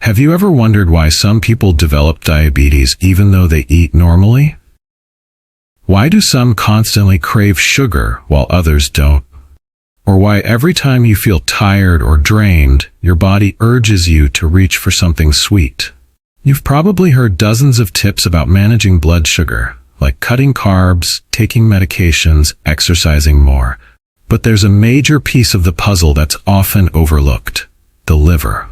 Have you ever wondered why some people develop diabetes even though they eat normally? Why do some constantly crave sugar while others don't? Or why every time you feel tired or drained, your body urges you to reach for something sweet? You've probably heard dozens of tips about managing blood sugar, like cutting carbs, taking medications, exercising more. But there's a major piece of the puzzle that's often overlooked: the liver.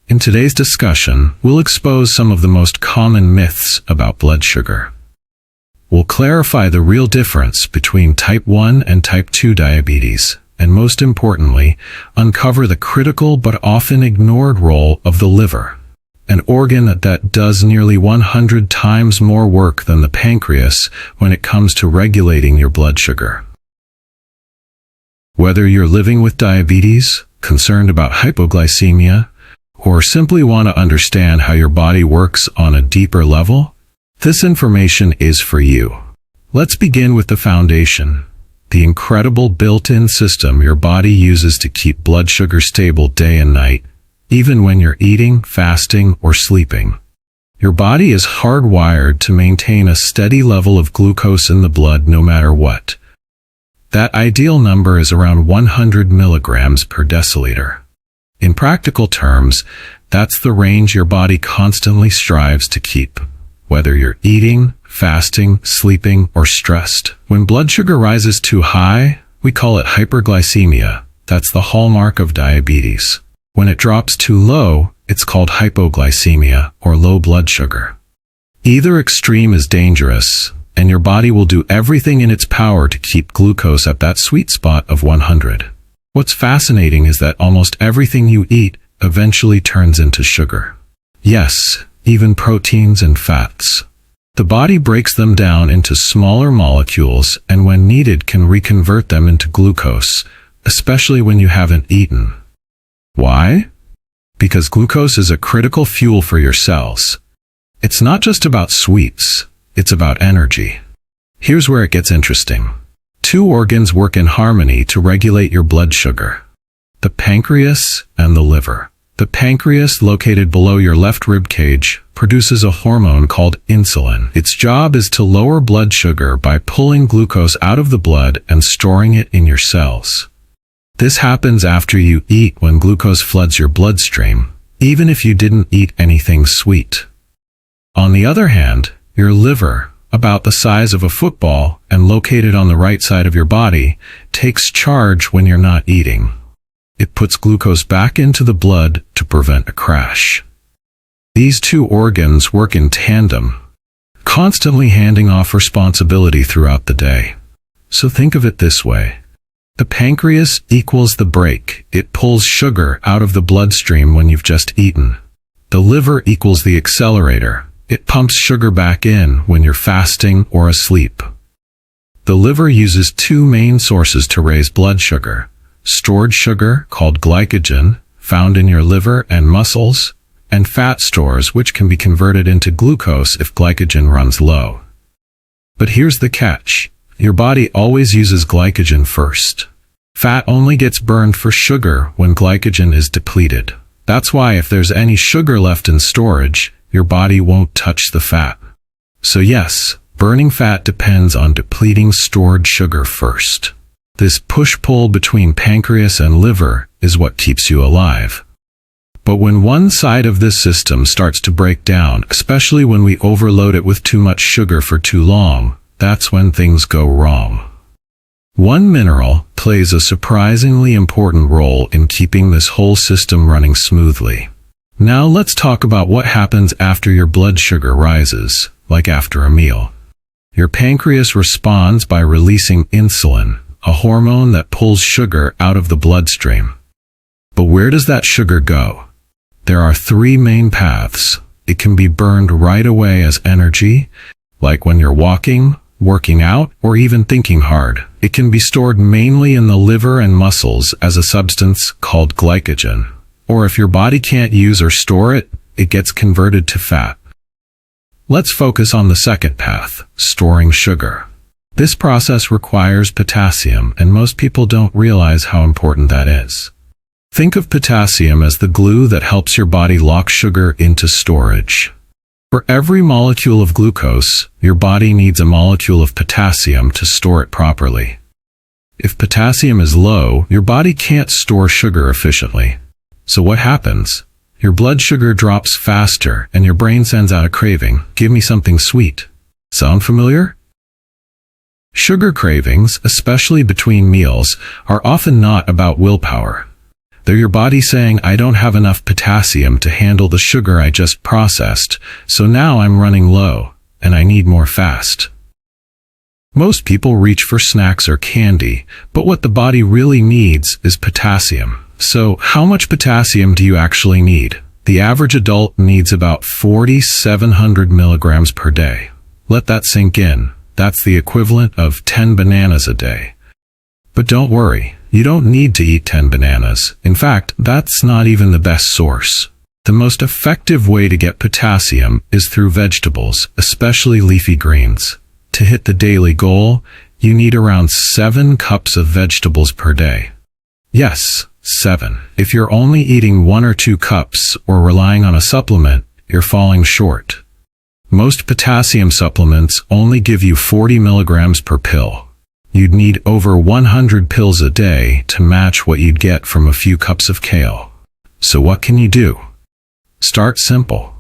In today's discussion, we'll expose some of the most common myths about blood sugar. We'll clarify the real difference between type 1 and type 2 diabetes, and most importantly, uncover the critical but often ignored role of the liver, an organ that does nearly 100 times more work than the pancreas when it comes to regulating your blood sugar. Whether you're living with diabetes, concerned about hypoglycemia, or simply want to understand how your body works on a deeper level, this information is for you. Let's begin with the foundation, the incredible built-in system your body uses to keep blood sugar stable day and night, even when you're eating, fasting, or sleeping. Your body is hardwired to maintain a steady level of glucose in the blood no matter what. That ideal number is around 100 milligrams per deciliter. In practical terms, that's the range your body constantly strives to keep, whether you're eating, fasting, sleeping, or stressed. When blood sugar rises too high, we call it hyperglycemia. That's the hallmark of diabetes. When it drops too low, it's called hypoglycemia, or low blood sugar. Either extreme is dangerous, and your body will do everything in its power to keep glucose at that sweet spot of 100. What's fascinating is that almost everything you eat eventually turns into sugar. Yes, even proteins and fats. The body breaks them down into smaller molecules and when needed can reconvert them into glucose, especially when you haven't eaten. Why? Because glucose is a critical fuel for your cells. It's not just about sweets, it's about energy. Here's where it gets interesting. Two organs work in harmony to regulate your blood sugar: the pancreas and the liver. The pancreas, located below your left rib cage, produces a hormone called insulin. Its job is to lower blood sugar by pulling glucose out of the blood and storing it in your cells. This happens after you eat when glucose floods your bloodstream, even if you didn't eat anything sweet. On the other hand, your liver, about the size of a football and located on the right side of your body, takes charge when you're not eating. It puts glucose back into the blood to prevent a crash. These two organs work in tandem, constantly handing off responsibility throughout the day. So think of it this way. The pancreas equals the brake. It pulls sugar out of the bloodstream when you've just eaten. The liver equals the accelerator. It pumps sugar back in when you're fasting or asleep. The liver uses two main sources to raise blood sugar: stored sugar, called glycogen, found in your liver and muscles, and fat stores, which can be converted into glucose if glycogen runs low. But here's the catch. Your body always uses glycogen first. Fat only gets burned for sugar when glycogen is depleted. That's why if there's any sugar left in storage, your body won't touch the fat. So yes, burning fat depends on depleting stored sugar first. This push-pull between pancreas and liver is what keeps you alive. But when one side of this system starts to break down, especially when we overload it with too much sugar for too long, that's when things go wrong. One mineral plays a surprisingly important role in keeping this whole system running smoothly. Now let's talk about what happens after your blood sugar rises, like after a meal. Your pancreas responds by releasing insulin, a hormone that pulls sugar out of the bloodstream. But where does that sugar go? There are three main paths. It can be burned right away as energy, like when you're walking, working out, or even thinking hard. It can be stored mainly in the liver and muscles as a substance called glycogen. Or if your body can't use or store it, it gets converted to fat. Let's focus on the second path, storing sugar. This process requires potassium, and most people don't realize how important that is. Think of potassium as the glue that helps your body lock sugar into storage. For every molecule of glucose, your body needs a molecule of potassium to store it properly. If potassium is low, your body can't store sugar efficiently. So what happens? Your blood sugar drops faster and your brain sends out a craving. Give me something sweet. Sound familiar? Sugar cravings, especially between meals, are often not about willpower. They're your body saying, I don't have enough potassium to handle the sugar I just processed, so now I'm running low, and I need more fast. Most people reach for snacks or candy, but what the body really needs is potassium. So, how much potassium do you actually need? The average adult needs about 4,700 milligrams per day. Let that sink in. That's the equivalent of 10 bananas a day. But don't worry. You don't need to eat 10 bananas. In fact, that's not even the best source. The most effective way to get potassium is through vegetables, especially leafy greens. To hit the daily goal, you need around 7 cups of vegetables per day. Yes, 7. If you're only eating 1 or 2 cups or relying on a supplement, you're falling short. Most potassium supplements only give you 40 milligrams per pill. You'd need over 100 pills a day to match what you'd get from a few cups of kale. So what can you do? Start simple.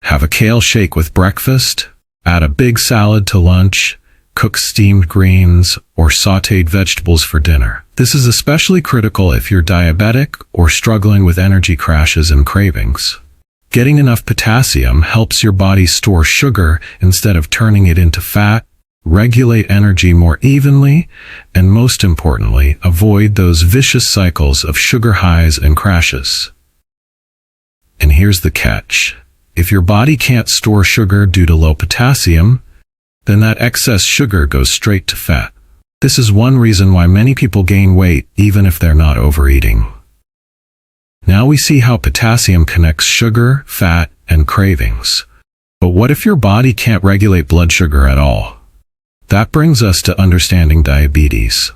Have a kale shake with breakfast, add a big salad to lunch, cook steamed greens or sautéed vegetables for dinner. This is especially critical if you're diabetic or struggling with energy crashes and cravings. Getting enough potassium helps your body store sugar instead of turning it into fat, regulate energy more evenly, and most importantly, avoid those vicious cycles of sugar highs and crashes. And here's the catch. If your body can't store sugar due to low potassium, then that excess sugar goes straight to fat. This is one reason why many people gain weight even if they're not overeating. Now we see how potassium connects sugar, fat, and cravings. But what if your body can't regulate blood sugar at all? That brings us to understanding diabetes.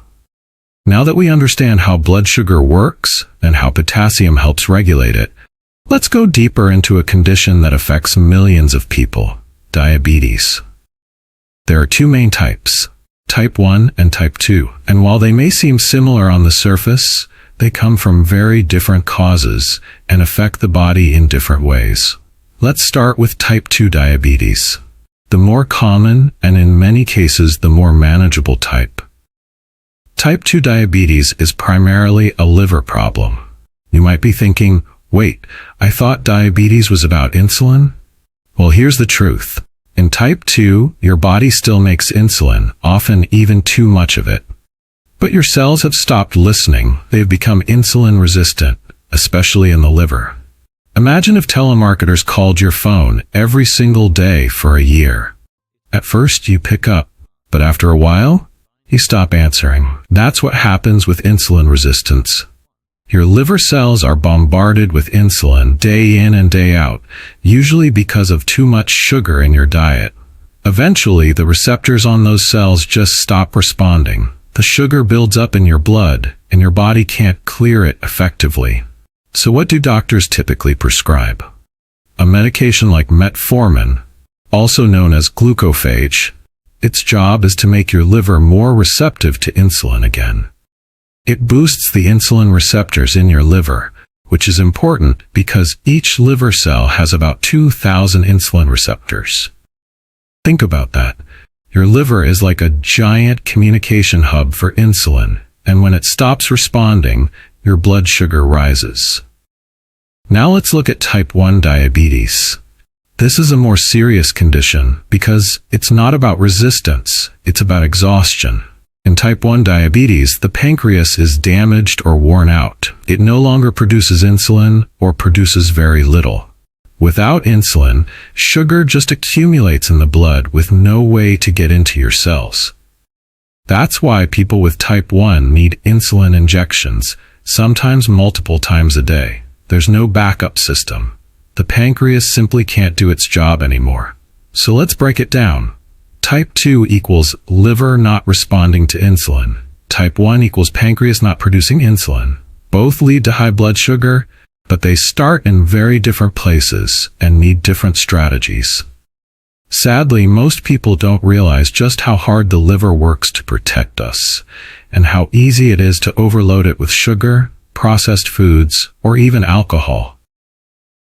Now that we understand how blood sugar works and how potassium helps regulate it, let's go deeper into a condition that affects millions of people: diabetes. There are 2 main types, type 1 and type 2, and while they may seem similar on the surface, they come from very different causes and affect the body in different ways. Let's start with type 2 diabetes. The more common, and in many cases the more manageable type. Type 2 diabetes is primarily a liver problem. You might be thinking, wait, I thought diabetes was about insulin? Well, here's the truth. In type 2, your body still makes insulin, often even too much of it. But your cells have stopped listening. They've become insulin resistant, especially in the liver. Imagine if telemarketers called your phone every single day for a year. At first you pick up, but after a while, you stop answering. That's what happens with insulin resistance. Your liver cells are bombarded with insulin day in and day out, usually because of too much sugar in your diet. Eventually, the receptors on those cells just stop responding. The sugar builds up in your blood, and your body can't clear it effectively. So what do doctors typically prescribe? A medication like metformin, also known as glucophage. Its job is to make your liver more receptive to insulin again. It boosts the insulin receptors in your liver, which is important because each liver cell has about 2,000 insulin receptors. Think about that. Your liver is like a giant communication hub for insulin, and when it stops responding, your blood sugar rises. Now let's look at type 1 diabetes. This is a more serious condition because it's not about resistance, it's about exhaustion. In type 1 diabetes, the pancreas is damaged or worn out. It no longer produces insulin or produces very little. Without insulin, sugar just accumulates in the blood with no way to get into your cells. That's why people with type 1 need insulin injections, sometimes multiple times a day. There's no backup system. The pancreas simply can't do its job anymore. So let's break it down. Type 2 equals liver not responding to insulin. Type 1 equals pancreas not producing insulin. Both lead to high blood sugar, but they start in very different places and need different strategies. Sadly, most people don't realize just how hard the liver works to protect us, and how easy it is to overload it with sugar, processed foods, or even alcohol.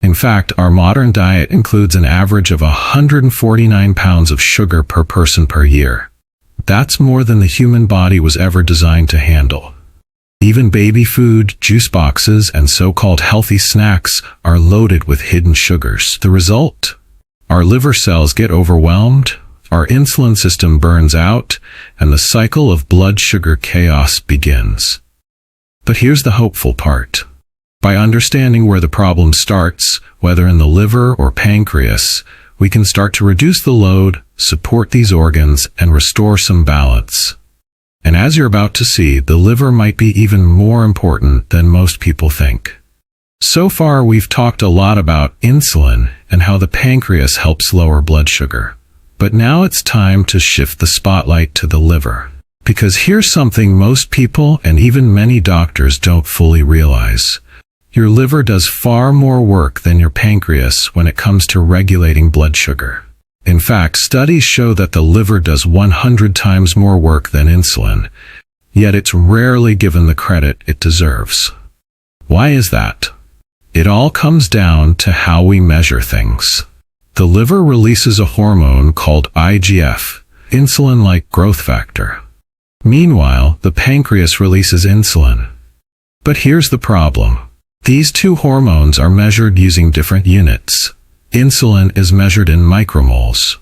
In fact, our modern diet includes an average of 149 pounds of sugar per person per year. That's more than the human body was ever designed to handle. Even baby food, juice boxes, and so-called healthy snacks are loaded with hidden sugars. The result? Our liver cells get overwhelmed, our insulin system burns out, and the cycle of blood sugar chaos begins. But here's the hopeful part. By understanding where the problem starts, whether in the liver or pancreas, we can start to reduce the load, support these organs, and restore some balance. And as you're about to see, the liver might be even more important than most people think. So far, we've talked a lot about insulin and how the pancreas helps lower blood sugar. But now it's time to shift the spotlight to the liver. Because here's something most people and even many doctors don't fully realize. Your liver does far more work than your pancreas when it comes to regulating blood sugar. In fact, studies show that the liver does 100 times more work than insulin, yet it's rarely given the credit it deserves. Why is that? It all comes down to how we measure things. The liver releases a hormone called IGF, insulin-like growth factor. Meanwhile, the pancreas releases insulin. But here's the problem. These two hormones are measured using different units. Insulin is measured in micromoles.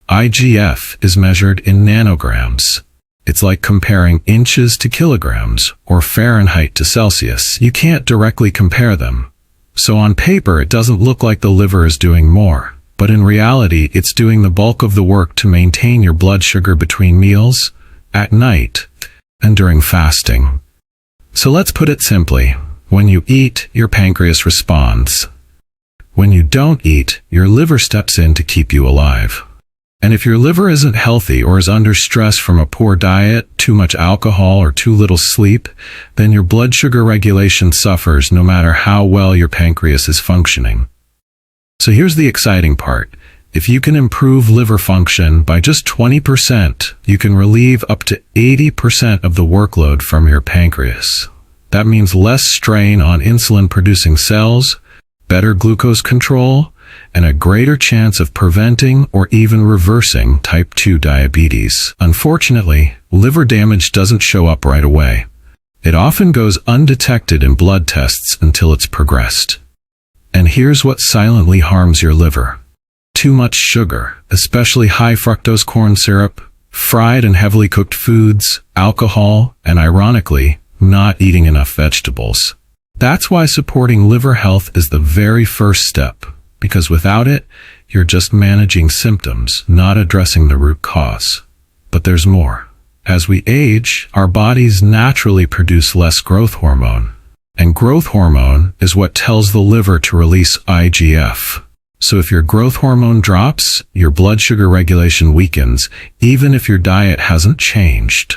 IGF is measured in nanograms. It's like comparing inches to kilograms or Fahrenheit to Celsius. You can't directly compare them. So on paper, it doesn't look like the liver is doing more. But in reality, it's doing the bulk of the work to maintain your blood sugar between meals, at night, and during fasting. So let's put it simply. When you eat, your pancreas responds. When you don't eat, your liver steps in to keep you alive. And if your liver isn't healthy or is under stress from a poor diet, too much alcohol, or too little sleep, then your blood sugar regulation suffers no matter how well your pancreas is functioning. So here's the exciting part. If you can improve liver function by just 20%, you can relieve up to 80% of the workload from your pancreas. That means less strain on insulin-producing cells, better glucose control, and a greater chance of preventing or even reversing type 2 diabetes. Unfortunately, liver damage doesn't show up right away. It often goes undetected in blood tests until it's progressed. And here's what silently harms your liver. Too much sugar, especially high fructose corn syrup, fried and heavily cooked foods, alcohol, and ironically, not eating enough vegetables. That's why supporting liver health is the very first step, because without it, you're just managing symptoms, not addressing the root cause. But there's more. As we age, our bodies naturally produce less growth hormone. And growth hormone is what tells the liver to release IGF. So if your growth hormone drops, your blood sugar regulation weakens, even if your diet hasn't changed.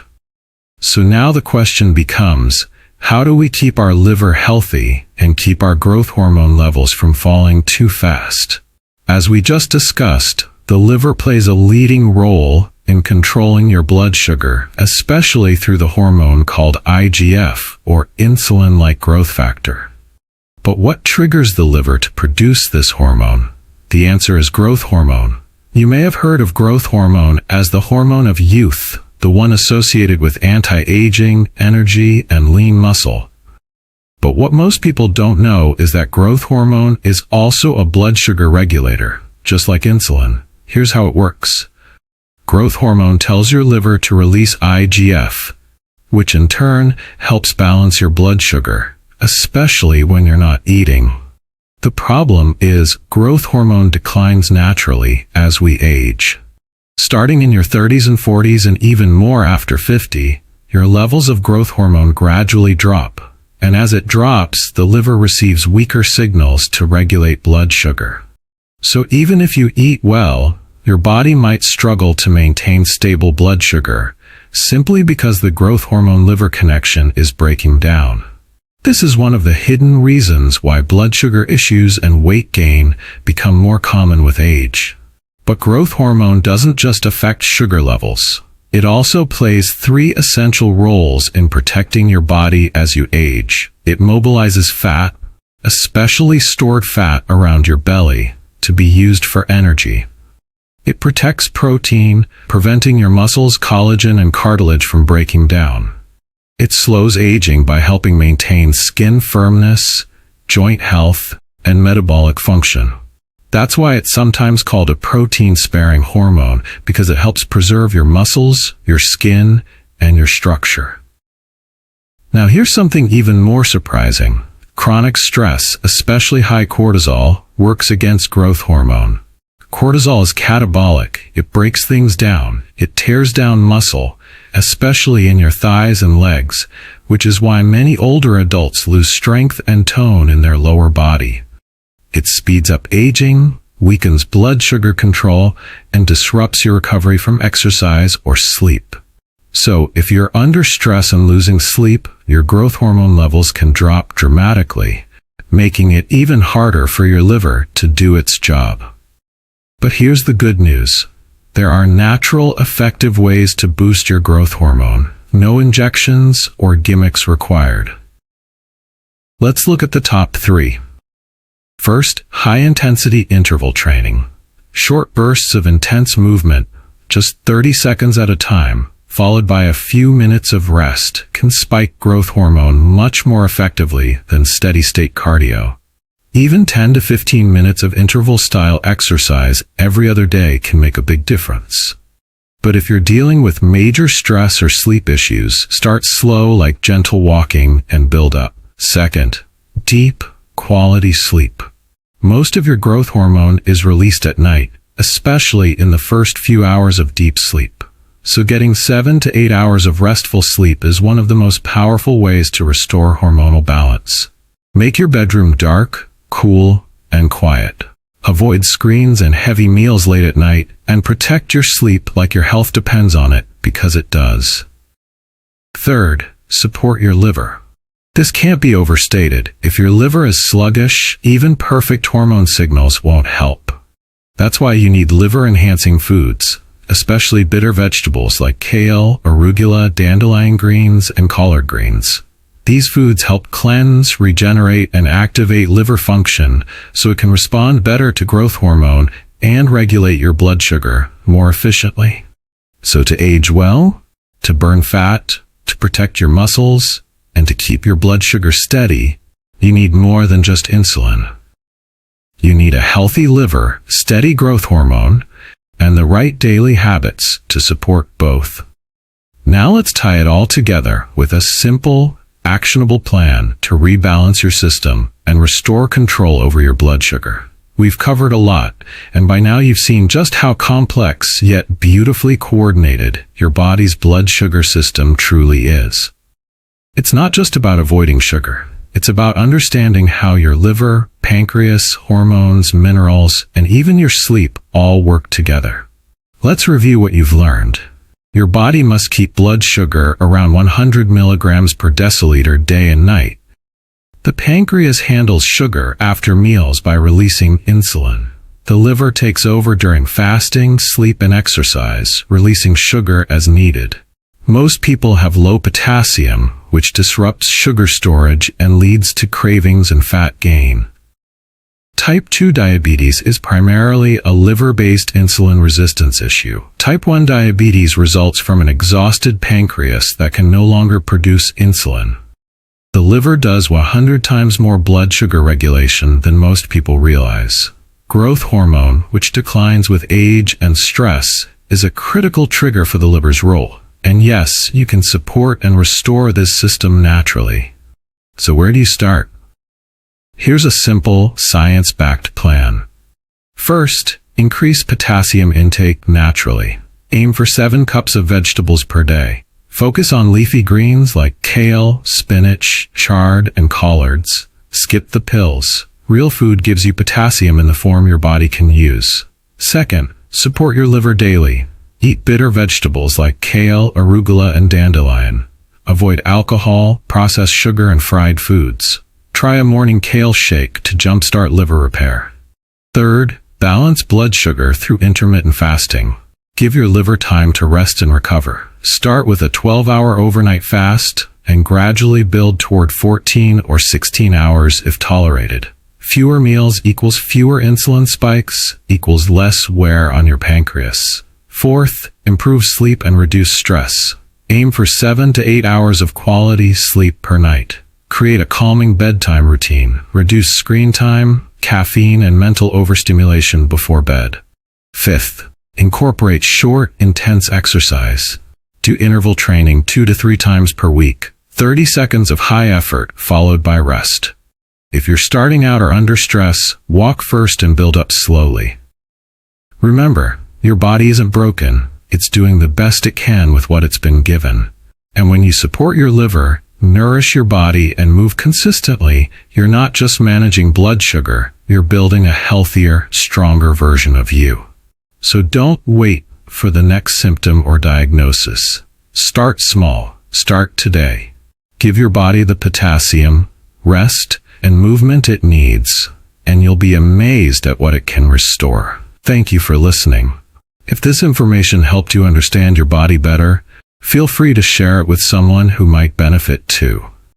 So now the question becomes, how do we keep our liver healthy and keep our growth hormone levels from falling too fast? As we just discussed, the liver plays a leading role in controlling your blood sugar, especially through the hormone called IGF, or insulin-like growth factor. But what triggers the liver to produce this hormone? The answer is growth hormone. You may have heard of growth hormone as the hormone of youth, the one associated with anti-aging, energy, and lean muscle. But what most people don't know is that growth hormone is also a blood sugar regulator, just like insulin. Here's how it works. Growth hormone tells your liver to release IGF, which in turn helps balance your blood sugar, especially when you're not eating. The problem is growth hormone declines naturally as we age. Starting in your 30s and 40s and even more after 50, your levels of growth hormone gradually drop. And as it drops, the liver receives weaker signals to regulate blood sugar. So even if you eat well, your body might struggle to maintain stable blood sugar, simply because the growth hormone-liver connection is breaking down. This is one of the hidden reasons why blood sugar issues and weight gain become more common with age. But growth hormone doesn't just affect sugar levels. It also plays 3 essential roles in protecting your body as you age. It mobilizes fat, especially stored fat around your belly, to be used for energy. It protects protein, preventing your muscles, collagen, and cartilage from breaking down. It slows aging by helping maintain skin firmness, joint health, and metabolic function. That's why it's sometimes called a protein-sparing hormone, because it helps preserve your muscles, your skin, and your structure. Now here's something even more surprising. Chronic stress, especially high cortisol, works against growth hormone. Cortisol is catabolic. It breaks things down. It tears down muscle, especially in your thighs and legs, which is why many older adults lose strength and tone in their lower body. It speeds up aging, weakens blood sugar control, and disrupts your recovery from exercise or sleep. So, if you're under stress and losing sleep, your growth hormone levels can drop dramatically, making it even harder for your liver to do its job. But here's the good news. There are natural, effective ways to boost your growth hormone. No injections or gimmicks required. Let's look at the top 3. First, high-intensity interval training. Short bursts of intense movement, just 30 seconds at a time, followed by a few minutes of rest, can spike growth hormone much more effectively than steady-state cardio. Even 10 to 15 minutes of interval-style exercise every other day can make a big difference. But if you're dealing with major stress or sleep issues, start slow, like gentle walking, and build up. Second, deep, quality sleep. Most of your growth hormone is released at night, especially in the first few hours of deep sleep. So getting 7 to 8 hours of restful sleep is one of the most powerful ways to restore hormonal balance. Make your bedroom dark, cool, and quiet. Avoid screens and heavy meals late at night, and protect your sleep like your health depends on it, because it does. Third, support your liver. This can't be overstated. If your liver is sluggish, even perfect hormone signals won't help. That's why you need liver-enhancing foods, especially bitter vegetables like kale, arugula, dandelion greens, and collard greens. These foods help cleanse, regenerate, and activate liver function so it can respond better to growth hormone and regulate your blood sugar more efficiently. So to age well, to burn fat, to protect your muscles, and to keep your blood sugar steady, you need more than just insulin. You need a healthy liver, steady growth hormone, and the right daily habits to support both. Now let's tie it all together with a simple, actionable plan to rebalance your system and restore control over your blood sugar. We've covered a lot, and by now you've seen just how complex yet beautifully coordinated your body's blood sugar system truly is. It's not just about avoiding sugar. It's about understanding how your liver, pancreas, hormones, minerals, and even your sleep all work together. Let's review what you've learned. Your body must keep blood sugar around 100 milligrams per deciliter day and night. The pancreas handles sugar after meals by releasing insulin. The liver takes over during fasting, sleep, and exercise, releasing sugar as needed. Most people have low potassium, which disrupts sugar storage and leads to cravings and fat gain. Type 2 diabetes is primarily a liver-based insulin resistance issue. Type 1 diabetes results from an exhausted pancreas that can no longer produce insulin. The liver does 100 times more blood sugar regulation than most people realize. Growth hormone, which declines with age and stress, is a critical trigger for the liver's role. And yes, you can support and restore this system naturally. So where do you start? Here's a simple, science-backed plan. First, increase potassium intake naturally. Aim for 7 cups of vegetables per day. Focus on leafy greens like kale, spinach, chard, and collards. Skip the pills. Real food gives you potassium in the form your body can use. Second, support your liver daily. Eat bitter vegetables like kale, arugula, and dandelion. Avoid alcohol, processed sugar, and fried foods. Try a morning kale shake to jumpstart liver repair. Third, balance blood sugar through intermittent fasting. Give your liver time to rest and recover. Start with a 12-hour overnight fast and gradually build toward 14 or 16 hours if tolerated. Fewer meals equals fewer insulin spikes equals less wear on your pancreas. Fourth, improve sleep and reduce stress. Aim for 7 to 8 hours of quality sleep per night. Create a calming bedtime routine. Reduce screen time, caffeine, and mental overstimulation before bed. Fifth, incorporate short, intense exercise. Do interval training 2 to 3 times per week. 30 seconds of high effort followed by rest. If you're starting out or under stress, walk first and build up slowly. Remember, your body isn't broken. It's doing the best it can with what it's been given. And when you support your liver, nourish your body, and move consistently, you're not just managing blood sugar, you're building a healthier, stronger version of you. So don't wait for the next symptom or diagnosis. Start small. Start today. Give your body the potassium, rest, and movement it needs, and you'll be amazed at what it can restore. Thank you for listening. If this information helped you understand your body better, feel free to share it with someone who might benefit too.